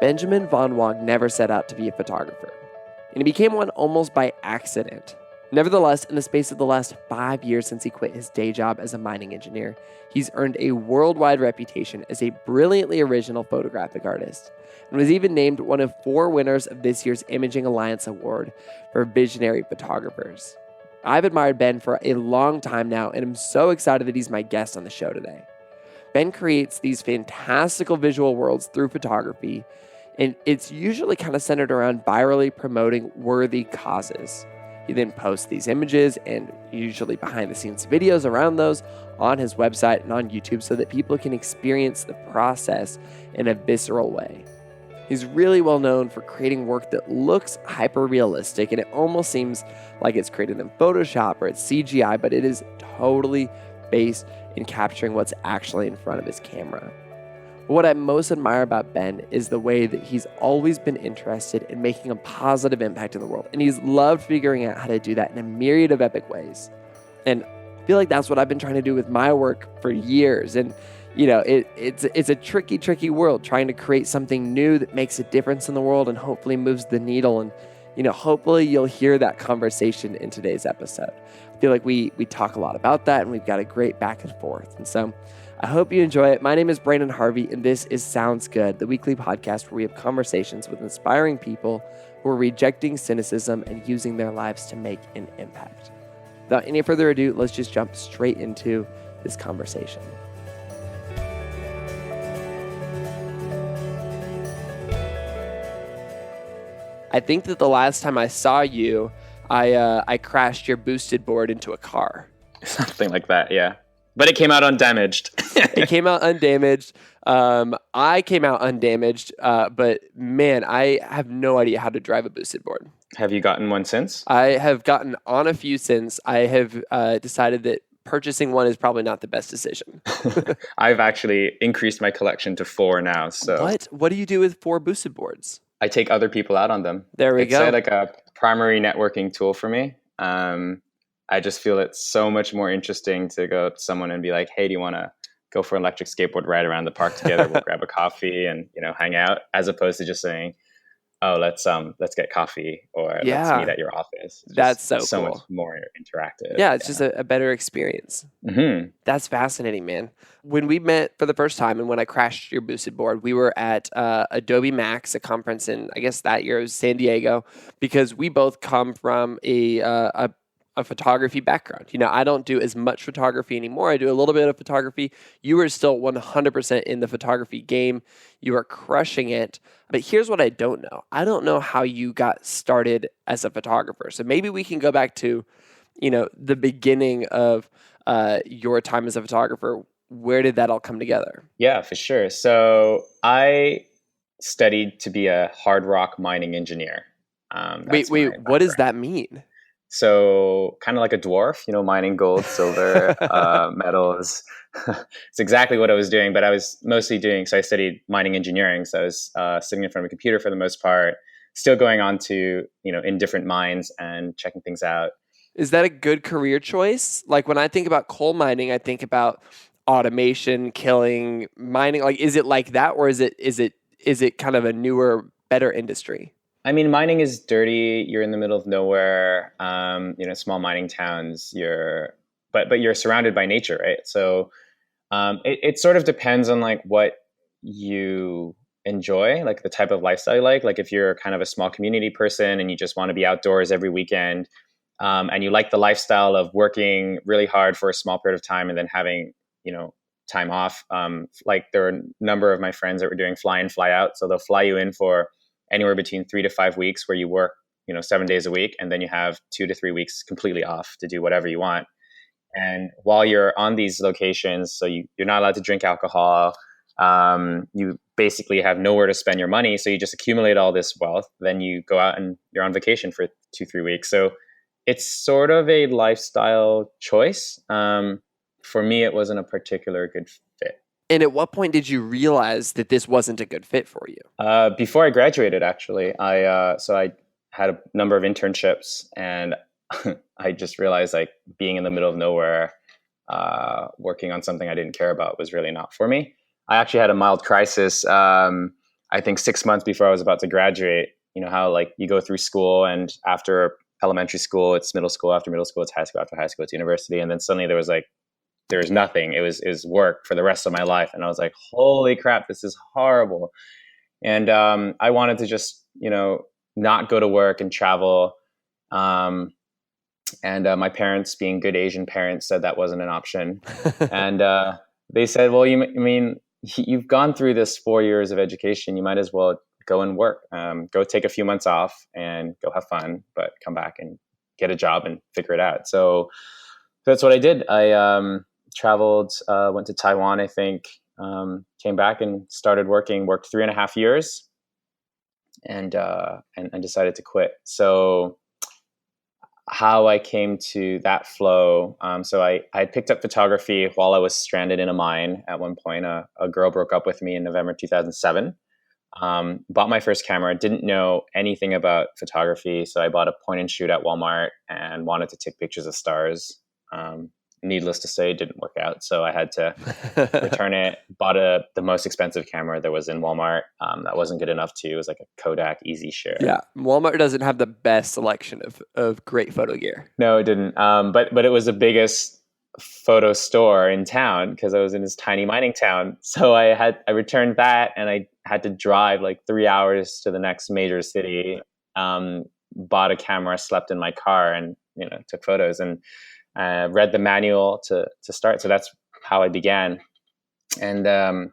Benjamin von Wong never set out to be a photographer, and he became one almost by accident. Nevertheless, in the space of the last 5 years since he quit his day job as a mining engineer, he's earned a worldwide reputation as a brilliantly original photographic artist, and was even named one of 4 winners of this year's Imaging Alliance Award for Visionary Photographers. I've admired Ben for a long time now, and I'm so excited that he's my guest on the show today. Ben creates these fantastical visual worlds through photography, and it's usually kind of centered around virally promoting worthy causes. He then posts these images and usually behind the scenes videos around those on his website and on YouTube so that people can experience the process in a visceral way. He's really well known for creating work that looks hyper realistic, and it almost seems like it's created in Photoshop or it's CGI, but it is totally based in capturing what's actually in front of his camera. But what I most admire about Ben is the way that he's always been interested in making a positive impact in the world. And he's loved figuring out how to do that in a myriad of epic ways. And I feel like that's what I've been trying to do with my work for years. And, you know, it's a tricky world, trying to create something new that makes a difference in the world and hopefully moves the needle. And, you know, hopefully you'll hear that conversation in today's episode. I feel like we talk a lot about that, and we've got a great back and forth. And so I hope you enjoy it. My name is Branden Harvey, and this is Sounds Good, the weekly podcast where we have conversations with inspiring people who are rejecting cynicism and using their lives to make an impact. Without any further ado, let's just jump straight into this conversation. I think that the last time I saw you, I crashed your boosted board into a car. Something like that, yeah. But it came out undamaged. It came out undamaged. I came out undamaged, but man, I have no idea how to drive a boosted board. Have you gotten one since? I have gotten on a few since. I have decided that purchasing one is probably not the best decision. I've actually increased my collection to 4 now. So What do you do with 4 boosted boards? I take other people out on them. There we go. It's like a primary networking tool for me. I just feel it's so much more interesting to go to someone and be like, hey, do you want to go for an electric skateboard ride around the park together? We'll grab a coffee and, you know, hang out, as opposed to just saying, oh, let's get coffee, or let's meet at your office. That's so cool. Much more interactive. Yeah, it's just a better experience. Mm-hmm. That's fascinating, man. When we met for the first time and when I crashed your boosted board, we were at Adobe Max, a conference in, I guess that year, it was San Diego, because we both come from a photography background. You know, I don't do as much photography anymore. I do a little bit of photography. You are still 100% in the photography game. You are crushing it. But here's what I don't know. I don't know how you got started as a photographer. So maybe we can go back to, you know, the beginning of your time as a photographer. Where did that all come together? Yeah, for sure. So I studied to be a hard rock mining engineer. Wait, what does that mean? So kind of like a dwarf, you know, mining gold, silver, metals. It's exactly what I was doing, but I was mostly so I studied mining engineering. So I was sitting in front of a computer for the most part, still going on to, you know, in different mines and checking things out. Is that a good career choice? Like when I think about coal mining, I think about automation, killing, mining. Like, is it like that, or is it kind of a newer, better industry? I mean, mining is dirty. You're in the middle of nowhere. You know, small mining towns. But you're surrounded by nature, right? So it sort of depends on like what you enjoy, like the type of lifestyle you like. Like if you're kind of a small community person and you just want to be outdoors every weekend, and you like the lifestyle of working really hard for a small period of time and then having, you know, time off. Like there are a number of my friends that were doing fly in, fly out. So they'll fly you in for anywhere between 3 to 5 weeks where you work, you know, 7 days a week, and then you have 2 to 3 weeks completely off to do whatever you want. And while you're on these locations, so you're not allowed to drink alcohol, you basically have nowhere to spend your money. So you just accumulate all this wealth. Then you go out and you're on vacation for 2-3 weeks. So it's sort of a lifestyle choice. For me, it wasn't a particular good fit. And at what point did you realize that this wasn't a good fit for you? Before I graduated, actually, I had a number of internships, and I just realized like being in the middle of nowhere, working on something I didn't care about was really not for me. I actually had a mild crisis I think 6 months before I was about to graduate. You know how like you go through school, and after elementary school, it's middle school. After middle school, it's high school. After high school, it's university. And then suddenly there was nothing. It was work for the rest of my life, and I was like, holy crap, this is horrible. And I wanted to just not go to work and travel. And my parents, being good Asian parents, said that wasn't an option. And they said, well, you've gone through this 4 years of education. You might as well go and work. Go take a few months off and go have fun, but come back and get a job and figure it out. So that's what I did. I traveled, went to Taiwan, I think, came back and started working, worked 3.5 years and decided to quit. So how I came to that flow. So I had picked up photography while I was stranded in a mine at one point. A girl broke up with me in November 2007. Bought my first camera, didn't know anything about photography. So I bought a point and shoot at Walmart and wanted to take pictures of stars. Needless to say, it didn't work out. So I had to return it, bought the most expensive camera there was in Walmart. That wasn't good enough too. It was like a Kodak Easy Share. Yeah. Walmart doesn't have the best selection of great photo gear. No, it didn't. But it was the biggest photo store in town because I was in this tiny mining town. So I returned that, and I had to drive like 3 hours to the next major city. Bought a camera, slept in my car, and took photos and read the manual to start. So that's how I began. And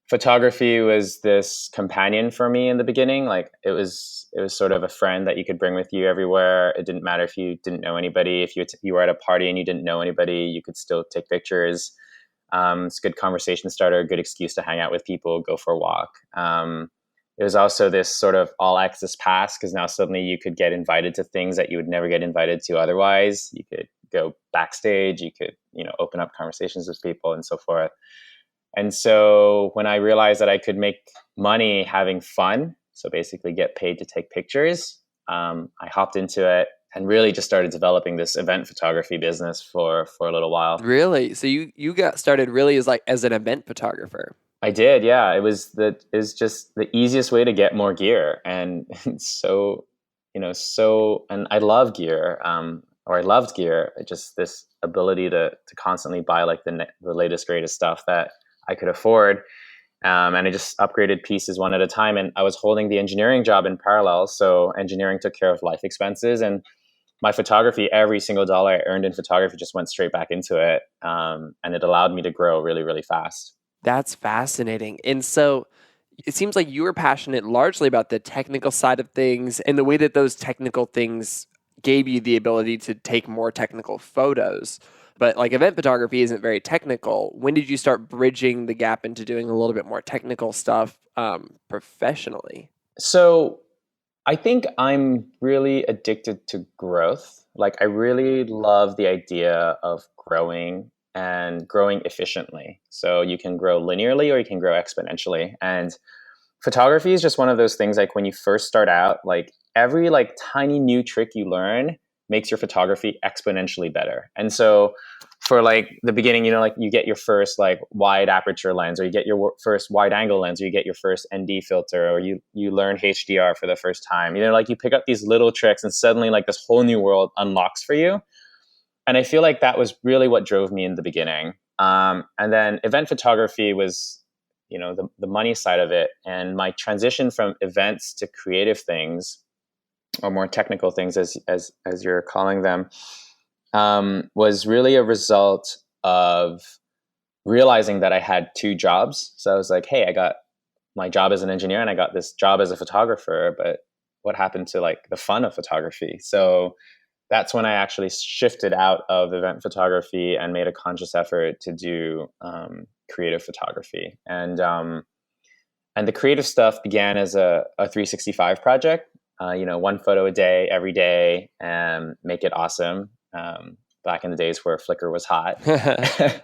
photography was this companion for me in the beginning. Like it was sort of a friend that you could bring with you everywhere. It didn't matter if you didn't know anybody. If you were at a party and you didn't know anybody, you could still take pictures. It's a good conversation starter, a good excuse to hang out with people, go for a walk. It was also this sort of all access pass because now suddenly you could get invited to things that you would never get invited to otherwise. You could go backstage, you could, open up conversations with people and so forth. And so when I realized that I could make money having fun, so basically get paid to take pictures, I hopped into it and really just started developing this event photography business for a little while. Really? So you got started really as an event photographer. I did, yeah. It was just the easiest way to get more gear, and and I love gear, or I loved gear. Just this ability to constantly buy like the latest greatest stuff that I could afford, and I just upgraded pieces one at a time. And I was holding the engineering job in parallel, so engineering took care of life expenses, and my photography, every single dollar I earned in photography just went straight back into it, and it allowed me to grow really, really fast. That's fascinating. And so it seems like you were passionate largely about the technical side of things and the way that those technical things gave you the ability to take more technical photos. But like event photography isn't very technical. When did you start bridging the gap into doing a little bit more technical stuff professionally? So I think I'm really addicted to growth. Like I really love the idea of growing and growing efficiently. So you can grow linearly or you can grow exponentially. And photography is just one of those things, like when you first start out, like every like tiny new trick you learn makes your photography exponentially better. And so for like the beginning, like you get your first like wide aperture lens, or you get your first wide angle lens, or you get your first ND filter, or you learn HDR for the first time. Like you pick up these little tricks and suddenly like this whole new world unlocks for you. And I feel like that was really what drove me in the beginning. And then event photography was, the money side of it. And my transition from events to creative things, or more technical things, as you're calling them, was really a result of realizing that I had two jobs. So I was like, hey, I got my job as an engineer and I got this job as a photographer, but what happened to like the fun of photography? So that's when I actually shifted out of event photography and made a conscious effort to do creative photography. And the creative stuff began as a 365 project. One photo a day, every day, and make it awesome. Back in the days where Flickr was hot.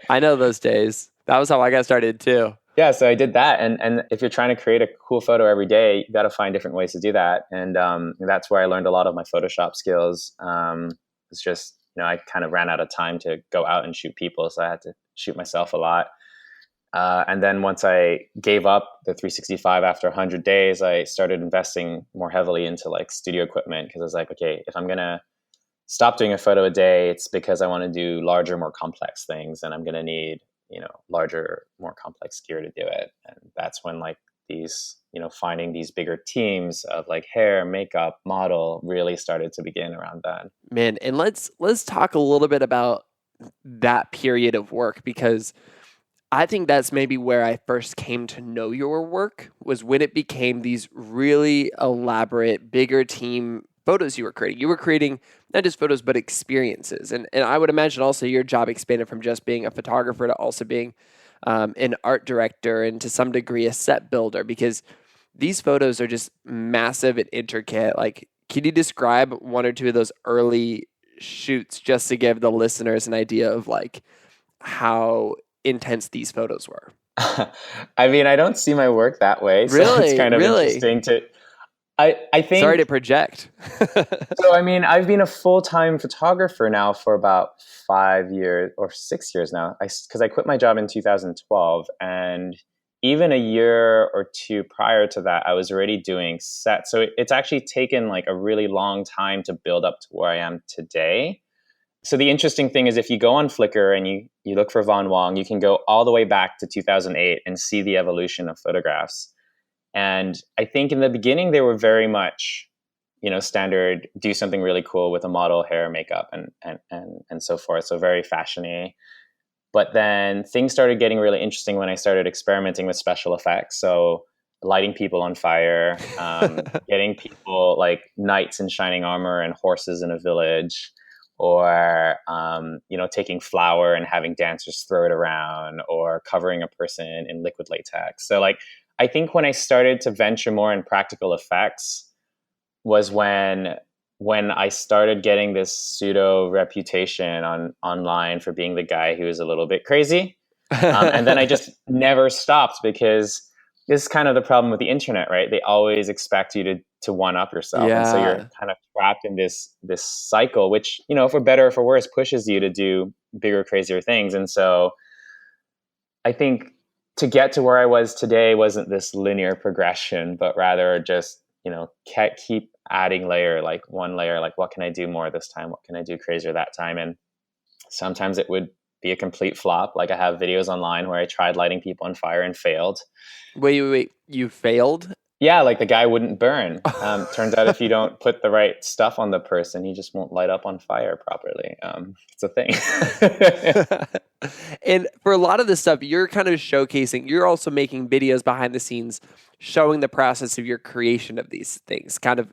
I know those days. That was how I got started too. Yeah, so I did that. And if you're trying to create a cool photo every day, you got to find different ways to do that. And that's where I learned a lot of my Photoshop skills. It's just, I kind of ran out of time to go out and shoot people. So I had to shoot myself a lot. And then once I gave up the 365 after 100 days, I started investing more heavily into like studio equipment because I was like, okay, if I'm going to stop doing a photo a day, it's because I want to do larger, more complex things, and I'm going to need, larger, more complex gear to do it. And that's when like these, finding these bigger teams of like hair, makeup, model really started to begin around that. Man, and let's talk a little bit about that period of work, because I think that's maybe where I first came to know your work, was when it became these really elaborate, bigger team photos you were creating. You were creating not just photos, but experiences. And I would imagine also your job expanded from just being a photographer to also being an art director and to some degree a set builder, because these photos are just massive and intricate. Like, can you describe one or two of those early shoots just to give the listeners an idea of like how intense these photos were? I mean, I don't see my work that way, so it's Really? kind of Really? interesting to. I Sorry to think project. so. I mean, I've been a full-time photographer now for about 5 years or 6 years now. Because I quit my job in 2012, and even a year or two prior to that, I was already doing sets. So it's actually taken like a really long time to build up to where I am today. So the interesting thing is, if you go on Flickr and you look for Wong, you can go all the way back to 2008 and see the evolution of photographs. And I think in the beginning, they were very much, standard, do something really cool with a model, hair, makeup, and so forth. So very fashiony. But then things started getting really interesting when I started experimenting with special effects. So lighting people on fire, getting people like knights in shining armor and horses in a village, or taking flour and having dancers throw it around, or covering a person in liquid latex. So like, I think when I started to venture more in practical effects was when I started getting this pseudo reputation online for being the guy who was a little bit crazy. And then I just never stopped, because this is kind of the problem with the internet, right? They always expect you to one up yourself. And so you're Yeah. kind of trapped in this cycle, which, for better or for worse, pushes you to do bigger, crazier things. And so I think to get to where I was today wasn't this linear progression, but rather just, keep adding one layer, like what can I do more this time? What can I do crazier that time? And sometimes it would be a complete flop. Like I have videos online where I tried lighting people on fire and failed. Wait. You failed? Yeah, like the guy wouldn't burn. Turns out if you don't put the right stuff on the person, he just won't light up on fire properly. It's a thing. And for a lot of this stuff, you're kind of showcasing, you're also making videos behind the scenes showing the process of your creation of these things. Kind of,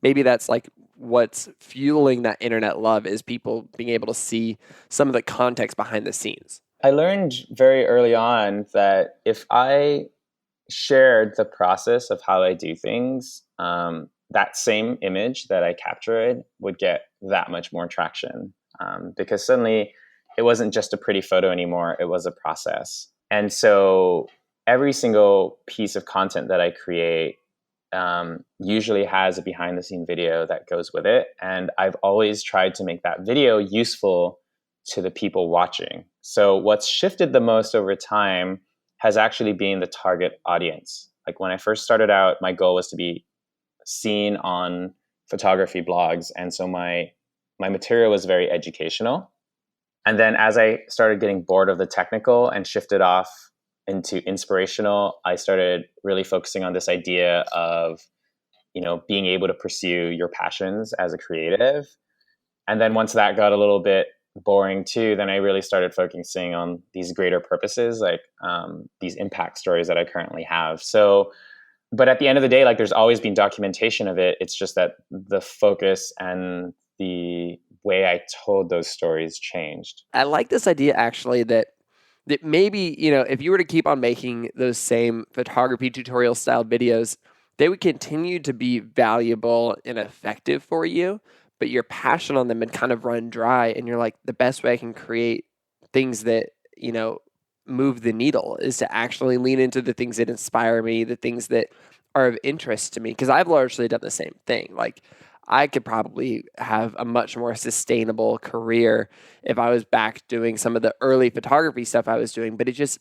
maybe that's like what's fueling that internet love, is people being able to see some of the context behind the scenes. I learned very early on that if I shared the process of how I do things, that same image that I captured would get that much more traction, because suddenly it wasn't just a pretty photo anymore. It was a process. And so every single piece of content that I create usually has a behind the scene video that goes with it. And I've always tried to make that video useful to the people watching. So what's shifted the most over time has actually been the target audience. Like when I first started out, my goal was to be seen on photography blogs. And so my material was very educational. And then as I started getting bored of the technical and shifted off into inspirational, I started really focusing on this idea of, being able to pursue your passions as a creative. And then once that got a little bit boring too, then I really started focusing on these greater purposes, like these impact stories that I currently have. So, but at the end of the day, like there's always been documentation of it. It's just that the focus and the way I told those stories changed. I like this idea actually that maybe, if you were to keep on making those same photography tutorial style videos, they would continue to be valuable and effective for you, but your passion on them had kind of run dry. And you're like, the best way I can create things that, move the needle is to actually lean into the things that inspire me, the things that are of interest to me. Because I've largely done the same thing. Like, I could probably have a much more sustainable career if I was back doing some of the early photography stuff I was doing, but it just,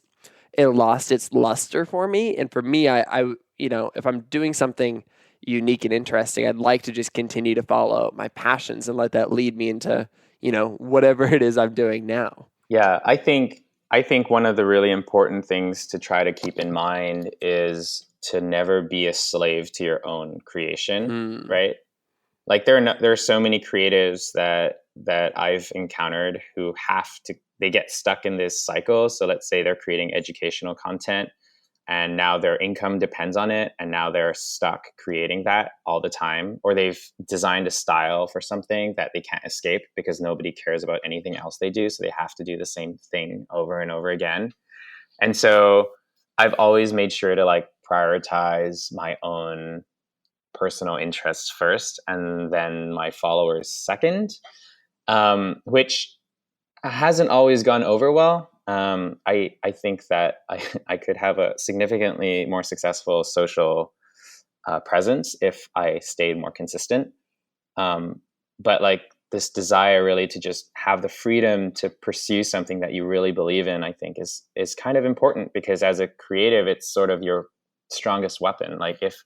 it lost its luster for me. And for me, I if I'm doing something unique and interesting, I'd like to just continue to follow my passions and let that lead me into, whatever it is I'm doing now. Yeah, I think one of the really important things to try to keep in mind is to never be a slave to your own creation, Hmm. right? Like there are so many creatives that I've encountered who they get stuck in this cycle. So let's say they're creating educational content and now their income depends on it, and now they're stuck creating that all the time, or they've designed a style for something that they can't escape because nobody cares about anything else they do, so they have to do the same thing over and over again. And so I've always made sure to like prioritize my own personal interests first and then my followers second, which hasn't always gone over well. I think that I could have a significantly more successful social presence if I stayed more consistent. But like this desire really to just have the freedom to pursue something that you really believe in, I think is kind of important, because as a creative, it's sort of your strongest weapon. Like if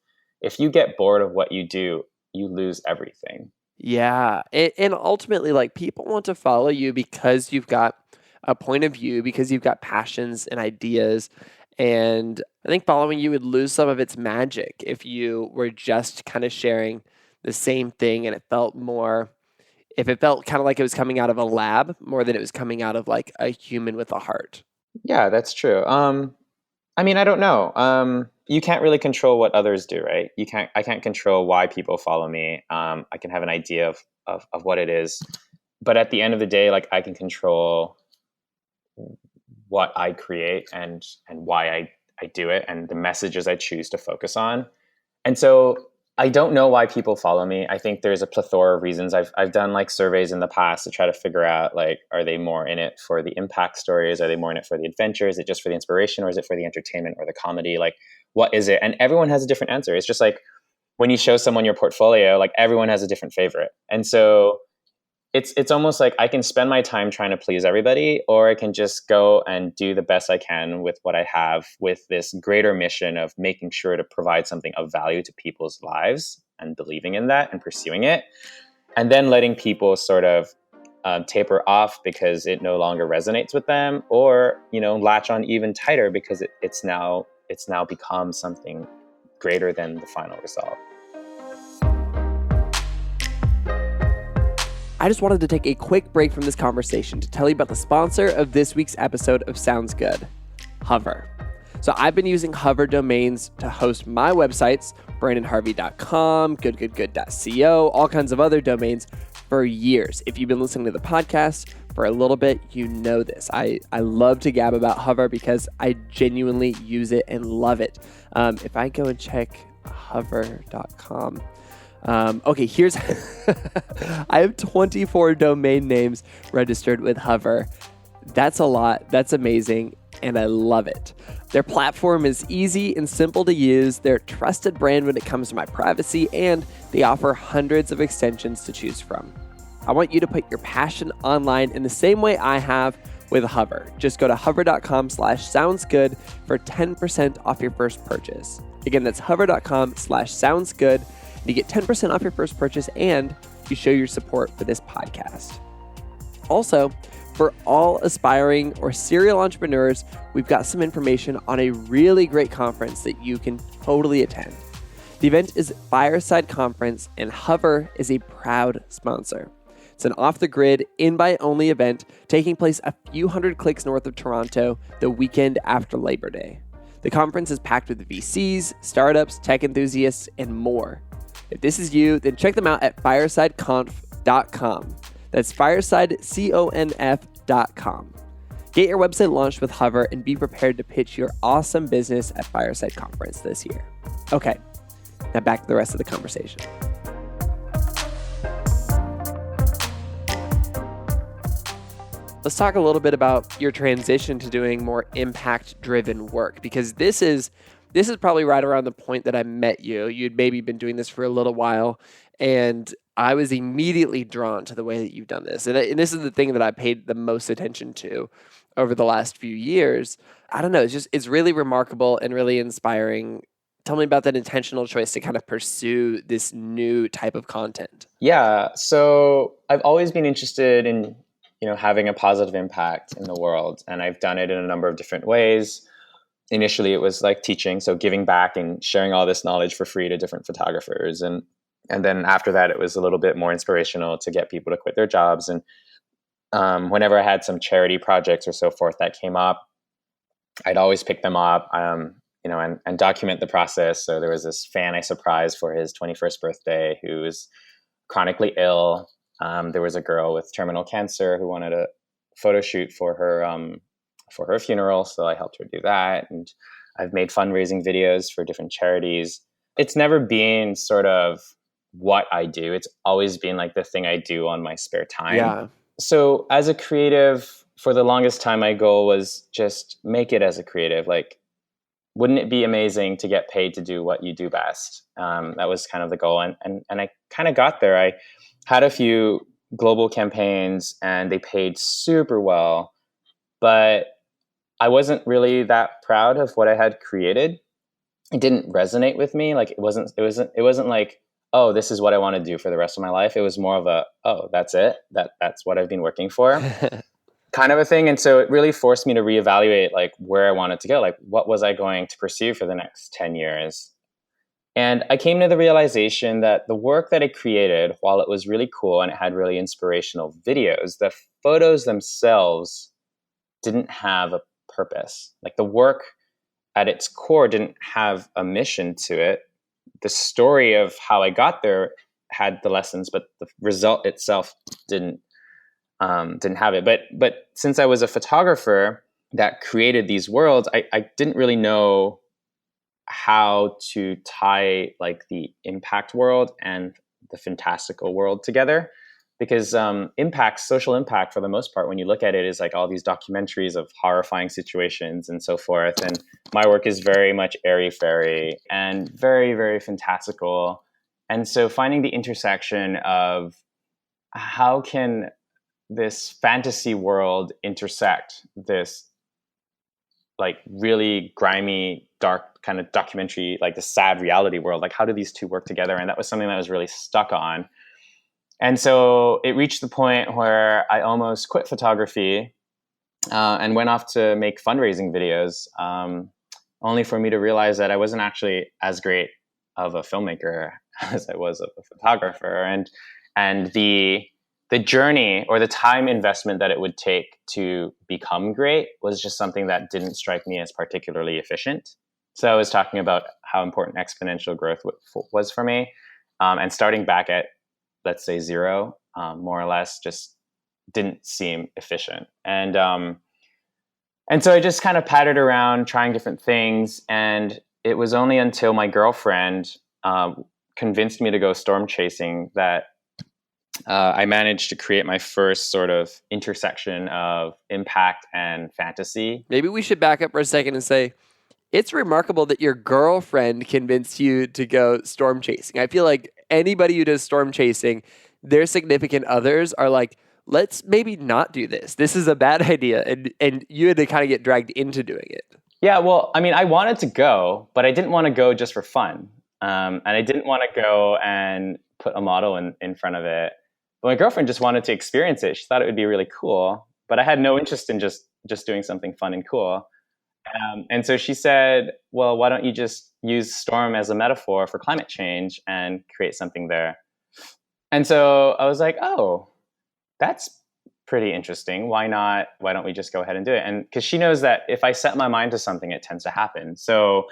you get bored of what you do, you lose everything. Yeah. And ultimately, like, people want to follow you because you've got a point of view, because you've got passions and ideas. And I think following you would lose some of its magic if you were just kind of sharing the same thing and if it felt kind of like it was coming out of a lab more than it was coming out of like a human with a heart. Yeah, that's true. I mean, I don't know. You can't really control what others do, right? I can't control why people follow me. I can have an idea of what it is, but at the end of the day, like I can control what I create and why I do it and the messages I choose to focus on. And so I don't know why people follow me. I think there's a plethora of reasons. I've done like surveys in the past to try to figure out, like, are they more in it for the impact stories? Are they more in it for the adventure? Is it just for the inspiration, or is it for the entertainment or the comedy? Like, what is it? And everyone has a different answer. It's just like when you show someone your portfolio, like everyone has a different favorite. And so it's almost like I can spend my time trying to please everybody, or I can just go and do the best I can with what I have, with this greater mission of making sure to provide something of value to people's lives and believing in that and pursuing it, and then letting people sort of taper off because it no longer resonates with them, or latch on even tighter because it's now become something greater than the final result. I just wanted to take a quick break from this conversation to tell you about the sponsor of this week's episode of Sounds Good, Hover. So I've been using Hover domains to host my websites, brandonharvey.com, goodgoodgood.co, all kinds of other domains for years. If you've been listening to the podcast for a little bit, you know this. I love to gab about Hover because I genuinely use it and love it. If I go and check hover.com, okay, here's I have 24 domain names registered with Hover. That's a lot. That's amazing. And I love it. Their platform is easy and simple to use. They're a trusted brand when it comes to my privacy, and they offer hundreds of extensions to choose from. I want you to put your passion online in the same way I have with Hover. Just go to hover.com/soundsgood for 10% off your first purchase. Again, that's hover.com/soundsgood. You get 10% off your first purchase, and you show your support for this podcast. Also, for all aspiring or serial entrepreneurs, we've got some information on a really great conference that you can totally attend. The event is Fireside Conference, and Hover is a proud sponsor. It's an off-the-grid, invite-only event taking place a few hundred clicks north of Toronto the weekend after Labor Day. The conference is packed with VCs, startups, tech enthusiasts, and more. If this is you, then check them out at firesideconf.com. That's firesideconf.com. Get your website launched with Hover and be prepared to pitch your awesome business at Fireside Conference this year. Okay, now back to the rest of the conversation. Let's talk a little bit about your transition to doing more impact-driven work, because this is probably right around the point that I met you. You'd maybe been doing this for a little while, and I was immediately drawn to the way that you've done this. And this is the thing that I paid the most attention to over the last few years. I don't know. It's really remarkable and really inspiring. Tell me about that intentional choice to kind of pursue this new type of content. Yeah. So I've always been interested in, having a positive impact in the world. And I've done it in a number of different ways. Initially, it was like teaching, so giving back and sharing all this knowledge for free to different photographers. And then after that, it was a little bit more inspirational to get people to quit their jobs. And whenever I had some charity projects or so forth that came up, I'd always pick them up, and document the process. So there was this fan I surprised for his 21st birthday who was chronically ill. There was a girl with terminal cancer who wanted a photo shoot for her funeral, so I helped her do that. And I've made fundraising videos for different charities. It's never been sort of what I do. It's always been like the thing I do on my spare time. Yeah. So as a creative, for the longest time, my goal was just make it as a creative. Like, wouldn't it be amazing to get paid to do what you do best? That was kind of the goal. And I kind of got there. I had a few global campaigns and they paid super well, but I wasn't really that proud of what I had created. It didn't resonate with me. Like it wasn't like, oh, this is what I want to do for the rest of my life. It was more of a, oh, that's it. That's what I've been working for kind of a thing. And so it really forced me to reevaluate like where I wanted to go. Like what was I going to pursue for the next 10 years? And I came to the realization that the work that I created, while it was really cool and it had really inspirational videos, the photos themselves didn't have a purpose. Like the work at its core didn't have a mission to it. The story of how I got there had the lessons, but the result itself didn't have it. But since I was a photographer that created these worlds, I didn't really know how to tie like the impact world and the fantastical world together. Because social impact, for the most part, when you look at it, is like all these documentaries of horrifying situations and so forth. And my work is very much airy-fairy and very, very fantastical. And so finding the intersection of how can this fantasy world intersect this like really grimy, dark kind of documentary, like the sad reality world, like how do these two work together? And that was something that I was really stuck on. And so it reached the point where I almost quit photography and went off to make fundraising videos, only for me to realize that I wasn't actually as great of a filmmaker as I was of a photographer. And the journey or the time investment that it would take to become great was just something that didn't strike me as particularly efficient. So I was talking about how important exponential growth was for me, and starting back at, let's say, zero, more or less, just didn't seem efficient. And so I just kind of pattered around trying different things. And it was only until my girlfriend convinced me to go storm chasing that I managed to create my first sort of intersection of impact and fantasy. Maybe we should back up for a second and say, it's remarkable that your girlfriend convinced you to go storm chasing. I feel like anybody who does storm chasing, their significant others are like, let's maybe not do this. This is a bad idea. And you had to kind of get dragged into doing it. Yeah, well, I mean, I wanted to go, but I didn't want to go just for fun. And I didn't want to go and put a model in front of it. But my girlfriend just wanted to experience it. She thought it would be really cool. But I had no interest in just doing something fun and cool. And so she said, well, why don't you just use storm as a metaphor for climate change and create something there? And so I was like, oh, that's pretty interesting. Why not? Why don't we just go ahead and do it? And because she knows that if I set my mind to something, it tends to happen. So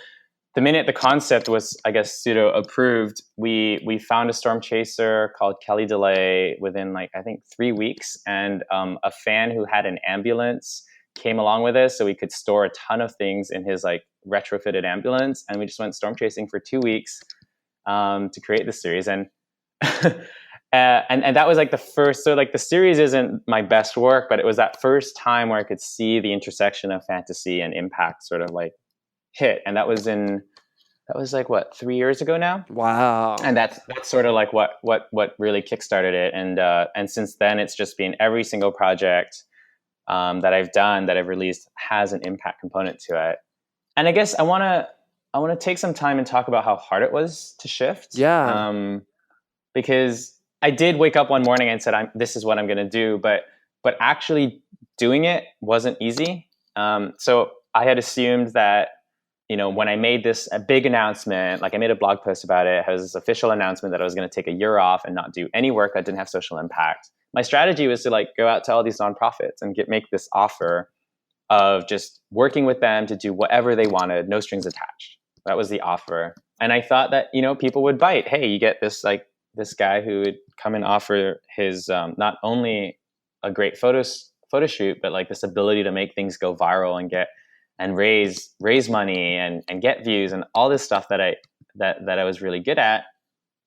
the minute the concept was, I guess, pseudo approved, we found a storm chaser called Kelly DeLay within like, I think 3 weeks. And a fan who had an ambulance came along with us, so we could store a ton of things in his like retrofitted ambulance, and we just went storm chasing for 2 weeks to create the series. And and that was like the first. So like the series isn't my best work, but it was that first time where I could see the intersection of fantasy and impact sort of like hit. And that was like what, 3 years ago now. Wow. And that's sort of like what really kickstarted it. And since then it's just been every single project that I've done, that I've released, has an impact component to it. And I guess I want to take some time and talk about how hard it was to shift. Yeah. Because I did wake up one morning and said, this is what I'm going to do. But actually doing it wasn't easy. So I had assumed that, when I made a big announcement, like I made a blog post about it, has this official announcement that I was going to take a year off and not do any work that didn't have social impact. My strategy was to go out to all these nonprofits and make this offer of just working with them to do whatever they wanted, no strings attached. That was the offer. And I thought that, people would bite. Hey, you get this guy who would come and offer his not only a great photo shoot, but this ability to make things go viral and raise money and get views and all this stuff that I was really good at.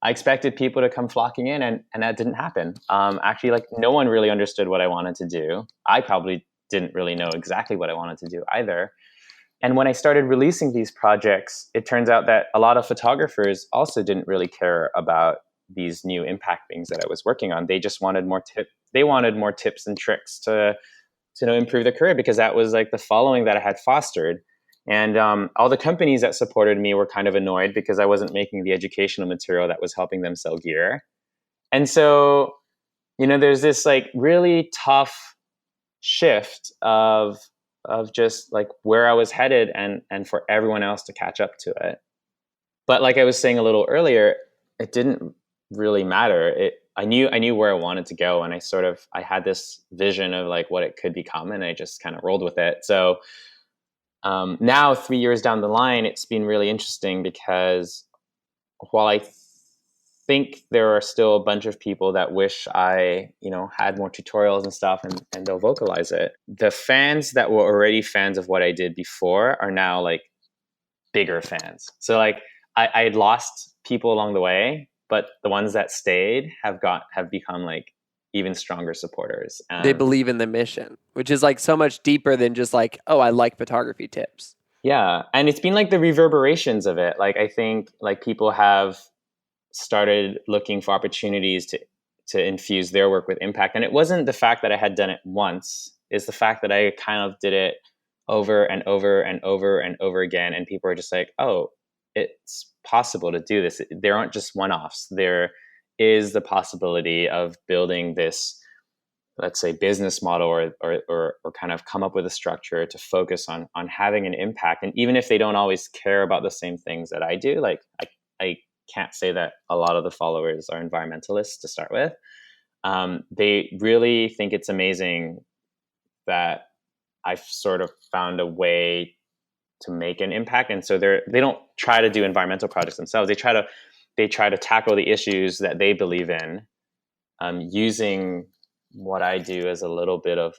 I expected people to come flocking in, and that didn't happen. Actually, no one really understood what I wanted to do. I probably didn't really know exactly what I wanted to do either. And when I started releasing these projects, it turns out that a lot of photographers also didn't really care about these new impact things that I was working on. They just wanted more tips. They wanted more tips and tricks to improve their career, because that was the following that I had fostered. And all the companies that supported me were kind of annoyed because I wasn't making the educational material that was helping them sell gear. And so, there's this really tough shift of just where I was headed and for everyone else to catch up to it. But like I was saying a little earlier, it didn't really matter. I knew where I wanted to go, and I had this vision of what it could become, and I just kind of rolled with it. So now 3 years down the line, it's been really interesting, because while I think there are still a bunch of people that wish I, had more tutorials and stuff, and they'll vocalize it. The fans that were already fans of what I did before are now bigger fans. So I had lost people along the way, but the ones that stayed have become even stronger supporters. They believe in the mission, which is so much deeper than just oh, I like photography tips. Yeah. And it's been the reverberations of it. I think people have started looking for opportunities to infuse their work with impact. And it wasn't the fact that I had done it once, it's the fact that I kind of did it over and over and over and over again. And people are just oh, it's possible to do this. There aren't just one-offs. There is the possibility of building this, let's say, business model or kind of come up with a structure to focus on having an impact. And even if they don't always care about the same things that I do, I can't say that a lot of the followers are environmentalists to start with. They really think it's amazing that I've sort of found a way to make an impact. And so they don't try to do environmental projects themselves. They try to tackle the issues that they believe in, using what I do as a little bit of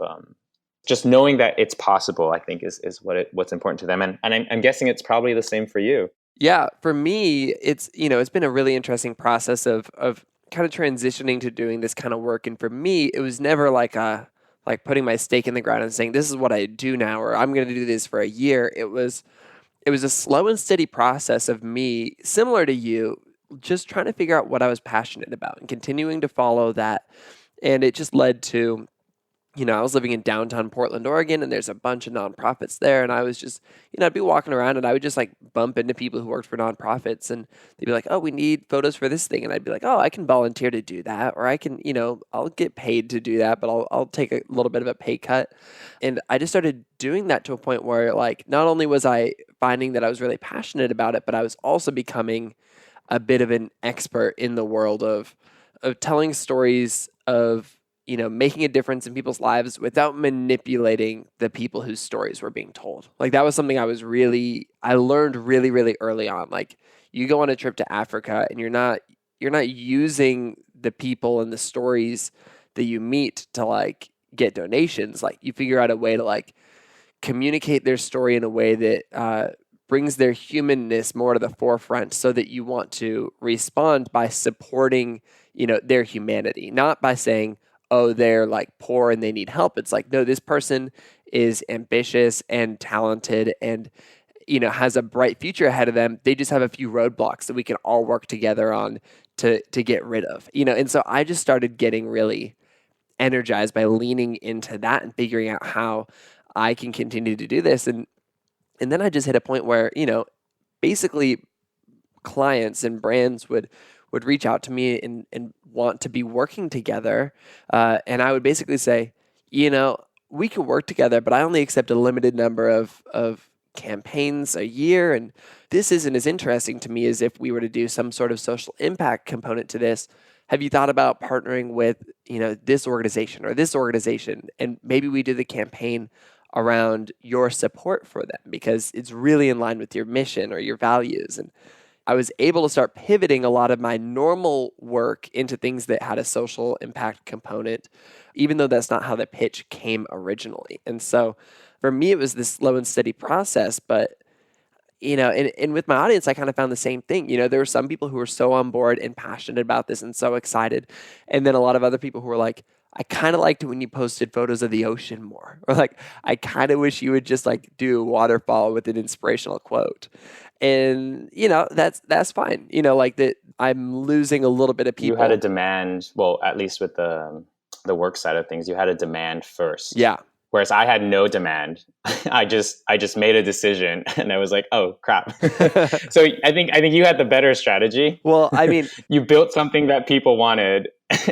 just knowing that it's possible, I think is what's important to them. And I'm guessing it's probably the same for you. Yeah, for me, it's been a really interesting process of kind of transitioning to doing this kind of work. And for me, it was never putting my stake in the ground and saying, this is what I do now, or I'm going to do this for a year. It was a slow and steady process of me, similar to you, just trying to figure out what I was passionate about and continuing to follow that. And it just led to, I was living in downtown Portland, Oregon, and there's a bunch of nonprofits there. And I was just, I'd be walking around and I would just bump into people who worked for nonprofits, and they'd be like, oh, we need photos for this thing. And I'd be like, oh, I can volunteer to do that. Or I can, I'll get paid to do that, but I'll take a little bit of a pay cut. And I just started doing that to a point where not only was I finding that I was really passionate about it, but I was also becoming a bit of an expert in the world of telling stories of, making a difference in people's lives without manipulating the people whose stories were being told. That was something I learned really, really early on. You go on a trip to Africa and you're not using the people and the stories that you meet to get donations. You figure out a way to communicate their story in a way that brings their humanness more to the forefront, so that you want to respond by supporting, their humanity, not by saying, oh, they're poor and they need help. It's no, this person is ambitious and talented and, has a bright future ahead of them. They just have a few roadblocks that we can all work together on to get rid of, and so I just started getting really energized by leaning into that and figuring out how I can continue to do this. And then I just hit a point where, basically clients and brands would reach out to me and want to be working together. And I would basically say, we can work together, but I only accept a limited number of campaigns a year. And this isn't as interesting to me as if we were to do some sort of social impact component to this. Have you thought about partnering with, this organization or this organization? And maybe we do the campaign around your support for them because it's really in line with your mission or your values. And I was able to start pivoting a lot of my normal work into things that had a social impact component, even though that's not how the pitch came originally. And so for me, it was this slow and steady process. But, and with my audience, I kind of found the same thing. There were some people who were so on board and passionate about this and so excited. And then a lot of other people who were like, I kind of liked it when you posted photos of the ocean more. Or like, I kind of wish you would just like do a waterfall with an inspirational quote. And, that's fine. Like that I'm losing a little bit of people. You had a demand, well, at least with the work side of things, you had a demand first. Yeah. Whereas I had no demand. I just made a decision and I was like, oh crap. So I think you had the better strategy. Well, I mean, you built something that people wanted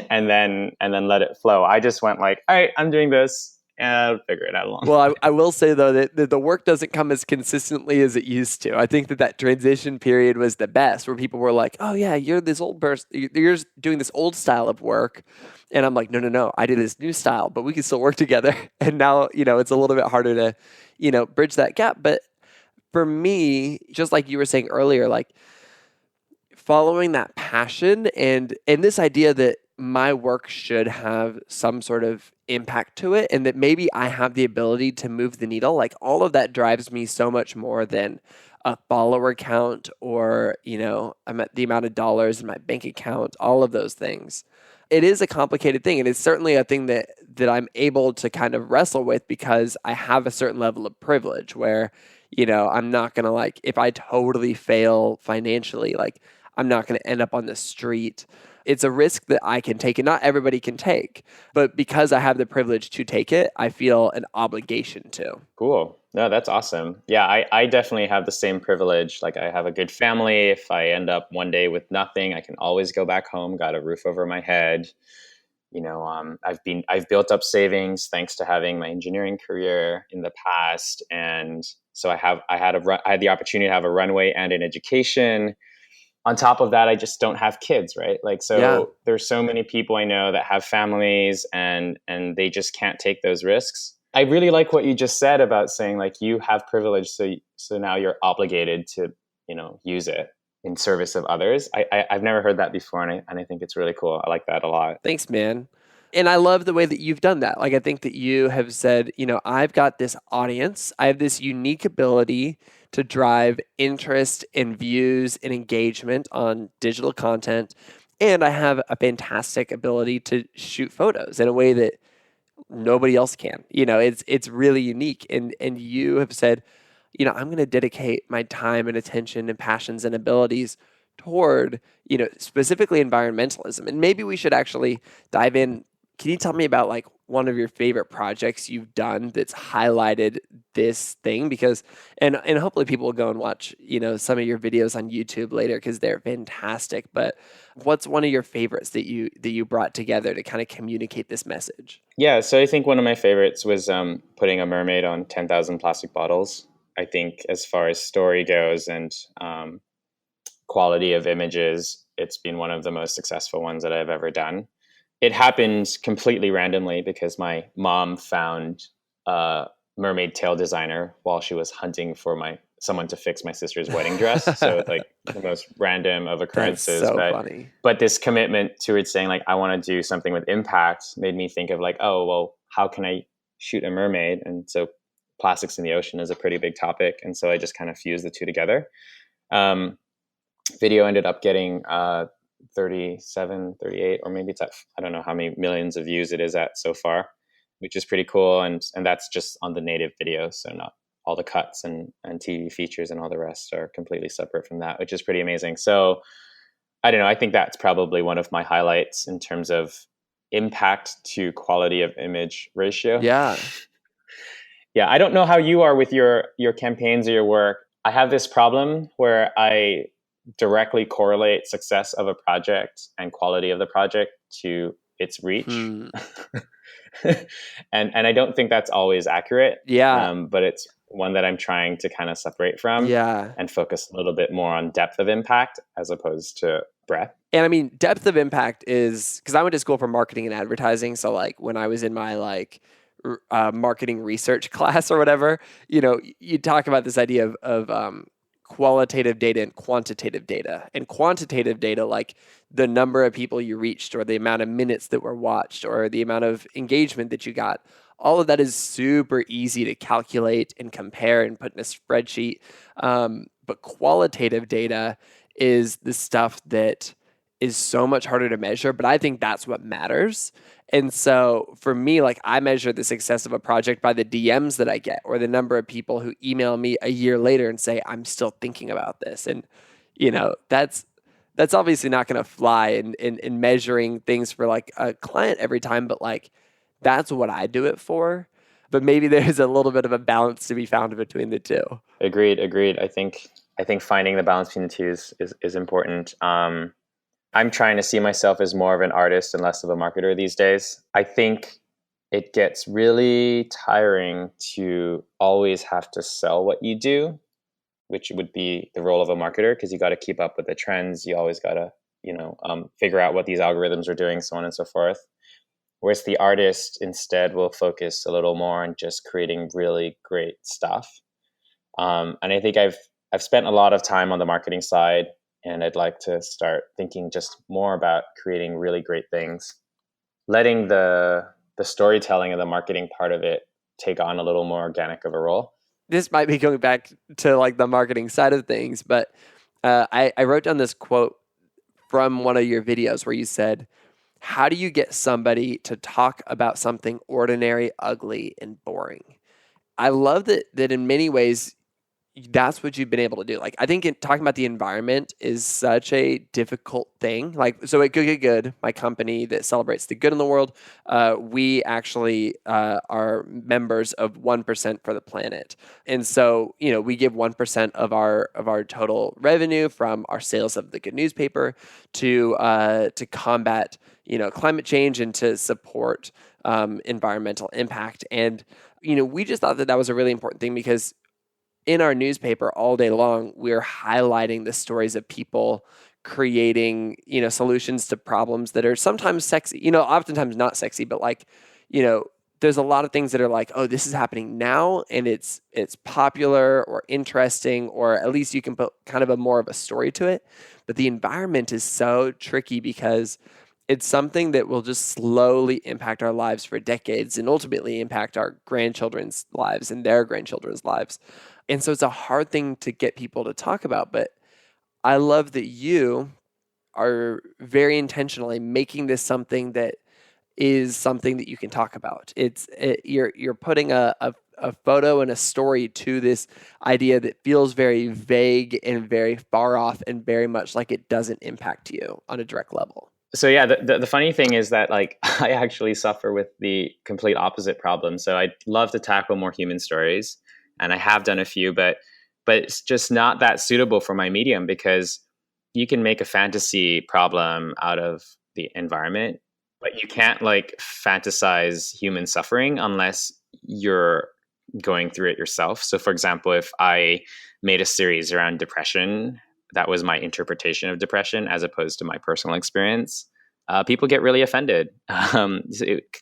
and then let it flow. I just went like, all right, I'm doing this. And I'll figure it out along. Well, I will say though that the work doesn't come as consistently as it used to. I think that transition period was the best, where people were like, "Oh yeah, you're this old person. You're doing this old style of work," and I'm like, "No, I do this new style, but we can still work together." And now, it's a little bit harder to, bridge that gap. But for me, just like you were saying earlier, like following that passion and this idea that my work should have some sort of impact to it and that maybe I have the ability to move the needle, like all of that drives me so much more than a follower count or, I'm at the amount of dollars in my bank account, all of those things. It is a complicated thing, and it's certainly a thing that I'm able to kind of wrestle with because I have a certain level of privilege where, I'm not going to like, if I totally fail financially, like I'm not going to end up on the street. It's a risk that I can take and not everybody can take. But because I have the privilege to take it, I feel an obligation to. Cool. No, that's awesome. Yeah, I definitely have the same privilege. Like I have a good family. If I end up one day with nothing, I can always go back home, got a roof over my head. I've built up savings thanks to having my engineering career in the past. And so I had the opportunity to have a runway and an education. On top of that, I just don't have kids, right? Like, so Yeah. There's so many people I know that have families and they just can't take those risks. I really like what you just said about saying like you have privilege, so now you're obligated to, use it in service of others. I've never heard that before, and I think it's really cool. I like that a lot. Thanks, man. And I love the way that you've done that. Like, I think that you have said, I've got this audience. I have this unique ability to drive interest and views and engagement on digital content. And I have a fantastic ability to shoot photos in a way that nobody else can. It's really unique. And you have said, I'm going to dedicate my time and attention and passions and abilities toward, specifically environmentalism. And maybe we should actually dive in. Can you tell me about like one of your favorite projects you've done that's highlighted this thing? Because, and hopefully people will go and watch, some of your videos on YouTube later because they're fantastic. But what's one of your favorites that you brought together to kind of communicate this message? Yeah, so I think one of my favorites was putting a mermaid on 10,000 plastic bottles. I think as far as story goes and quality of images, it's been one of the most successful ones that I've ever done. It happened completely randomly because my mom found a Mermaid Tail designer while she was hunting for someone to fix my sister's wedding dress. So it's like the most random of occurrences. That's so funny. But this commitment to it saying like, I want to do something with impact made me think of like, oh, well, how can I shoot a mermaid? And so plastics in the ocean is a pretty big topic. And so I just kind of fused the two together. Video ended up getting 37, 38, or maybe it's at, I don't know how many millions of views it is at so far, which is pretty cool. And that's just on the native video. So not all the cuts and TV features and all the rest are completely separate from that, which is pretty amazing. So I don't know. I think that's probably one of my highlights in terms of impact to quality of image ratio. Yeah. Yeah, I don't know how you are with your campaigns or your work. I have this problem where I directly correlate success of a project and quality of the project to its reach. and I don't think that's always accurate. Yeah. But it's one that I'm trying to kind of separate from Yeah. and focus a little bit more on depth of impact as opposed to breadth. And I mean, depth of impact is because I went to school for marketing and advertising. So like when I was in my marketing research class or whatever, you talk about this idea of qualitative data and quantitative data. And quantitative data, like the number of people you reached or the amount of minutes that were watched or the amount of engagement that you got, all of that is super easy to calculate and compare and put in a spreadsheet. But qualitative data is the stuff that is so much harder to measure, but I think that's what matters. And so for me, like I measure the success of a project by the DMs that I get or the number of people who email me a year later and say, I'm still thinking about this. And, that's obviously not going to fly in measuring things for like a client every time, but like that's what I do it for. But maybe there's a little bit of a balance to be found between the two. Agreed. I think finding the balance between the two is important. I'm trying to see myself as more of an artist and less of a marketer these days. I think it gets really tiring to always have to sell what you do, which would be the role of a marketer, because you got to keep up with the trends. You always got to, figure out what these algorithms are doing, so on and so forth. Whereas the artist instead will focus a little more on just creating really great stuff. And I think I've spent a lot of time on the marketing side, and I'd like to start thinking just more about creating really great things, letting the storytelling and the marketing part of it take on a little more organic of a role. This might be going back to like the marketing side of things, but I wrote down this quote from one of your videos where you said, how do you get somebody to talk about something ordinary, ugly, and boring? I love that in many ways, that's what you've been able to do. Like, I think talking about the environment is such a difficult thing. Like, so at Good Good Good, my company that celebrates the good in the world, we actually are members of 1% for the planet. And so, we give 1% of our total revenue from our sales of the Good newspaper to combat, climate change and to support environmental impact. And, we just thought that was a really important thing because in our newspaper all day long, we're highlighting the stories of people creating, solutions to problems that are sometimes sexy, oftentimes not sexy, but like, there's a lot of things that are like, oh, this is happening now and it's popular or interesting, or at least you can put kind of more of a story to it. But the environment is so tricky because it's something that will just slowly impact our lives for decades and ultimately impact our grandchildren's lives and their grandchildren's lives. And so it's a hard thing to get people to talk about, but I love that you are very intentionally making this something that is something that you can talk about. You're putting a photo and a story to this idea that feels very vague and very far off and very much like it doesn't impact you on a direct level. So yeah, the funny thing is that like I actually suffer with the complete opposite problem. So I'd love to tackle more human stories, and I have done a few, but it's just not that suitable for my medium, because you can make a fantasy problem out of the environment, but you can't like fantasize human suffering unless you're going through it yourself. So for example, if I made a series around depression, that was my interpretation of depression as opposed to my personal experience, people get really offended.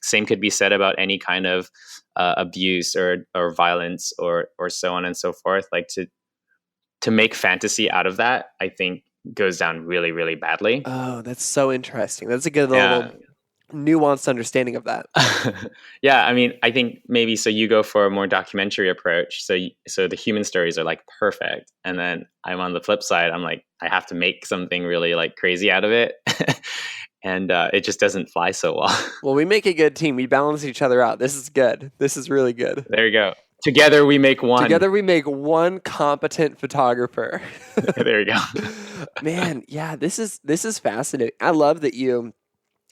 Same could be said about any kind of abuse or violence or so on and so forth. Like to make fantasy out of that, I think goes down really, really badly. Oh, that's so interesting. That's a good little nuanced understanding of that. Yeah, I mean, I think maybe so you go for a more documentary approach. So the human stories are like perfect, and then I'm on the flip side. I'm like, I have to make something really like crazy out of it. And it just doesn't fly so well. Well, we make a good team. We balance each other out. This is good. This is really good. There you go. Together we make one. Together we make one competent photographer. There you go. Man, yeah, this is fascinating. I love that you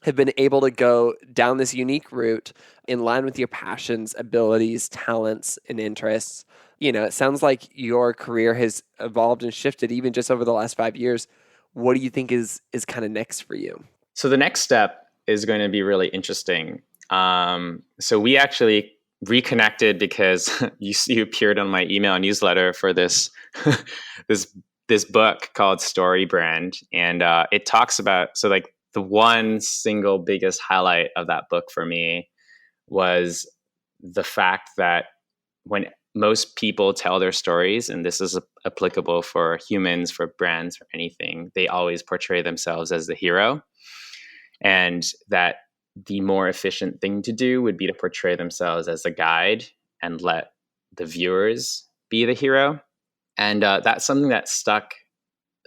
have been able to go down this unique route in line with your passions, abilities, talents, and interests. It sounds like your career has evolved and shifted even just over the last 5 years. What do you think is kind of next for you? So the next step is going to be really interesting. So we actually reconnected because you appeared on my email newsletter for this this book called Story Brand, and it talks about, so like the one single biggest highlight of that book for me was the fact that when most people tell their stories, and this is applicable for humans, for brands, for anything, they always portray themselves as the hero, and that the more efficient thing to do would be to portray themselves as a guide and let the viewers be the hero. And that's something that stuck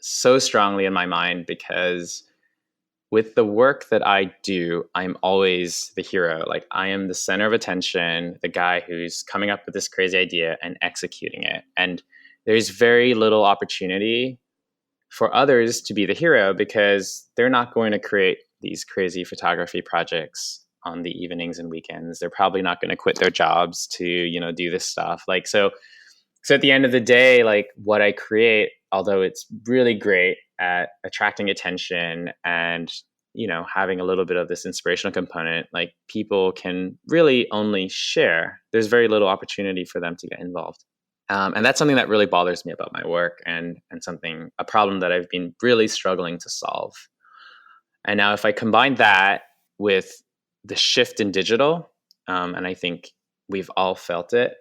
so strongly in my mind, because with the work that I do, I'm always the hero. Like, I am the center of attention, the guy who's coming up with this crazy idea and executing it. And there's very little opportunity for others to be the hero, because they're not going to create these crazy photography projects on the evenings and weekends. They're probably not going to quit their jobs to, do this stuff. Like, so at the end of the day, like, what I create, although it's really great at attracting attention and, having a little bit of this inspirational component, like, people can really only share. There's very little opportunity for them to get involved. And that's something that really bothers me about my work, and a problem that I've been really struggling to solve. And now if I combine that with the shift in digital, and I think we've all felt it,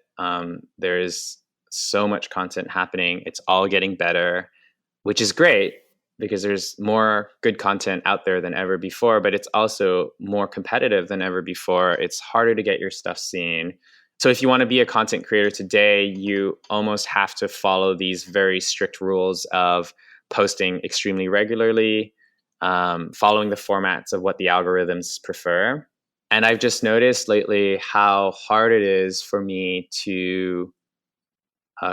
there's so much content happening. It's all getting better, which is great because there's more good content out there than ever before, but it's also more competitive than ever before. It's harder to get your stuff seen. So if you want to be a content creator today, you almost have to follow these very strict rules of posting extremely regularly, following the formats of what the algorithms prefer. And I've just noticed lately how hard it is for me to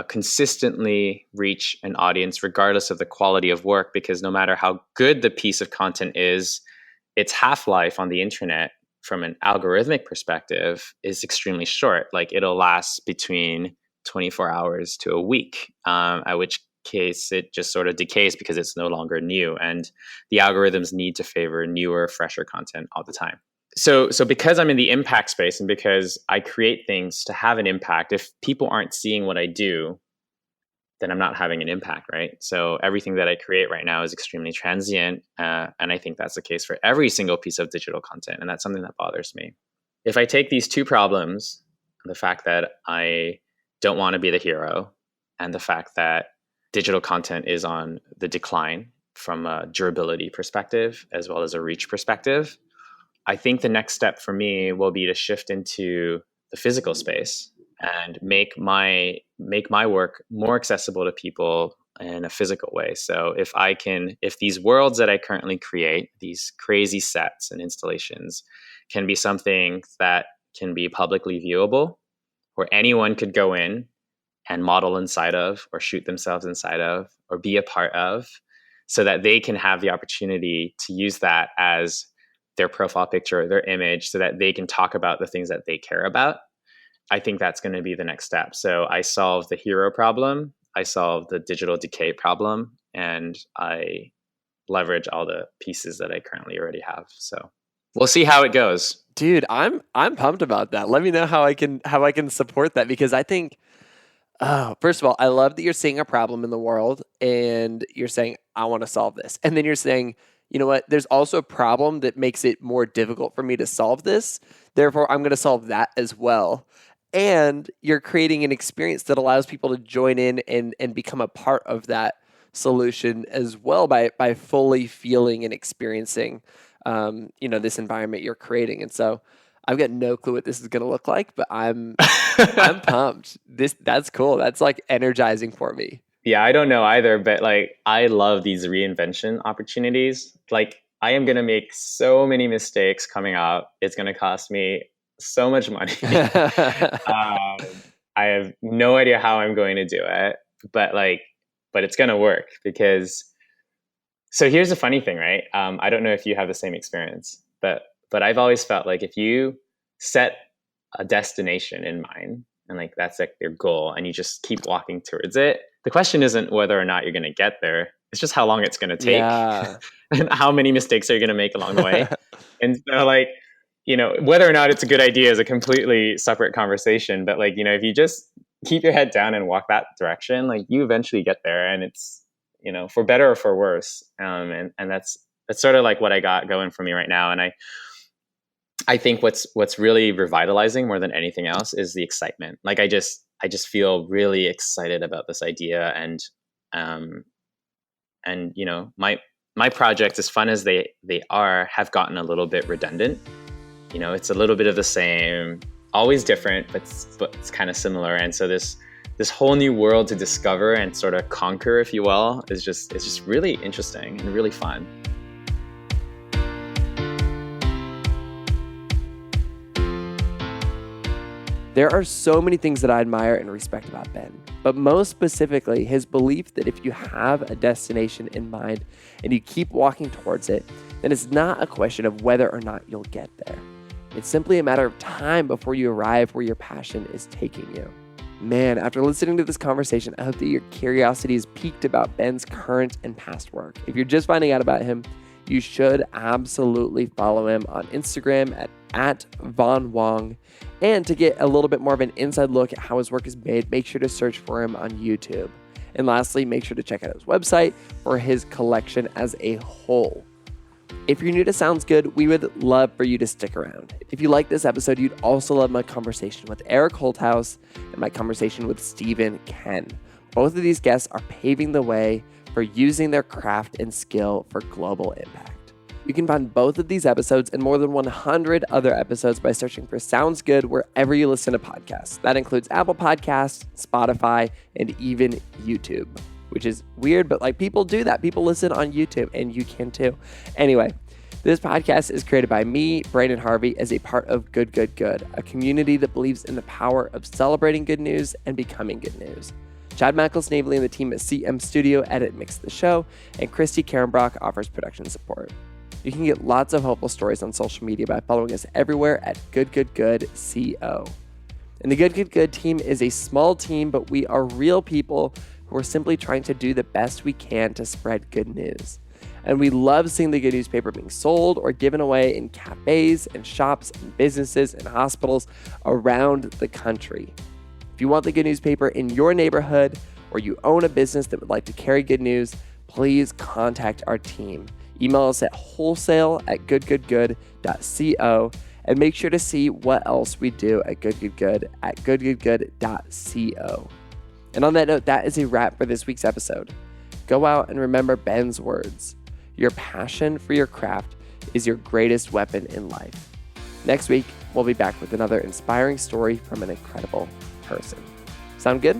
consistently reach an audience, regardless of the quality of work, because no matter how good the piece of content is, its half-life on the internet from an algorithmic perspective is extremely short. Like, it'll last between 24 hours to a week, at which case it just sort of decays because it's no longer new. And the algorithms need to favor newer, fresher content all the time. So because I'm in the impact space and because I create things to have an impact, if people aren't seeing what I do, then I'm not having an impact, right? So everything that I create right now is extremely transient. And I think that's the case for every single piece of digital content. And that's something that bothers me. If I take these two problems, the fact that I don't want to be the hero and the fact that digital content is on the decline from a durability perspective as well as a reach perspective, I think the next step for me will be to shift into the physical space and make my work more accessible to people in a physical way. So if these worlds that I currently create, these crazy sets and installations, can be something that can be publicly viewable, where anyone could go in and model inside of, or shoot themselves inside of, or be a part of, so that they can have the opportunity to use that as their profile picture, their image, so that they can talk about the things that they care about. I think that's going to be the next step. So I solve the hero problem, I solve the digital decay problem, and I leverage all the pieces that I currently already have. So we'll see how it goes. Dude, I'm pumped about that. Let me know how I can support that, because I think, first of all, I love that you're seeing a problem in the world and you're saying, I want to solve this. And then you're saying, you know what, there's also a problem that makes it more difficult for me to solve this. Therefore, I'm going to solve that as well. And you're creating an experience that allows people to join in and become a part of that solution as well by fully feeling and experiencing, this environment you're creating. And so I've got no clue what this is going to look like, but I'm pumped. That's cool. That's like energizing for me. Yeah, I don't know either, but like, I love these reinvention opportunities. Like, I am going to make so many mistakes coming up. It's going to cost me so much money. I have no idea how I'm going to do it, but it's going to work, because, so here's the funny thing, right? I don't know if you have the same experience. But I've always felt like if you set a destination in mind and like that's like your goal and you just keep walking towards it, the question isn't whether or not you're going to get there. It's just how long it's going to take and how many mistakes are you going to make along the way. And so like, whether or not it's a good idea is a completely separate conversation. But like, if you just keep your head down and walk that direction, like you eventually get there, and it's, for better or for worse. And that's sort of like what I got going for me right now. And I think what's really revitalizing more than anything else is the excitement. Like I just feel really excited about this idea, and my projects, as fun as they are, have gotten a little bit redundant. It's a little bit of the same, always different, but it's kind of similar. And so this whole new world to discover and sort of conquer, if you will, it's just really interesting and really fun. There are so many things that I admire and respect about Ben, but most specifically, his belief that if you have a destination in mind and you keep walking towards it, then it's not a question of whether or not you'll get there. It's simply a matter of time before you arrive where your passion is taking you. Man, after listening to this conversation, I hope that your curiosity is piqued about Ben's current and past work. If you're just finding out about him, you should absolutely follow him on Instagram at Wong. And to get a little bit more of an inside look at how his work is made, make sure to search for him on YouTube. And lastly, make sure to check out his website for his collection as a whole. If you're new to Sounds Good, we would love for you to stick around. If you like this episode, you'd also love my conversation with Eric Holthaus and my conversation with Stephen Ken. Both of these guests are paving the way for using their craft and skill for global impact. You can find both of these episodes and more than 100 other episodes by searching for Sounds Good wherever you listen to podcasts. That includes Apple Podcasts, Spotify, and even YouTube, which is weird, but like people do that. People listen on YouTube, and you can too. Anyway, this podcast is created by me, Branden Harvey, as a part of Good, a community that believes in the power of celebrating good news and becoming good news. Chad McElsnavely and the team at CM Studio edit and mix the show, and Christy Karenbrock offers production support. You can get lots of helpful stories on social media by following us everywhere at GoodCo. And the Good team is a small team, but we are real people who are simply trying to do the best we can to spread good news. And we love seeing the Good newspaper being sold or given away in cafes and shops and businesses and hospitals around the country. If you want the Good newspaper in your neighborhood, or you own a business that would like to carry good news, please contact our team. Email us at wholesale@goodgoodgood.co, and make sure to see what else we do at goodgoodgood at goodgoodgood.co. And on that note, that is a wrap for this week's episode. Go out and remember Ben's words. Your passion for your craft is your greatest weapon in life. Next week, we'll be back with another inspiring story from an incredible person. Sound good?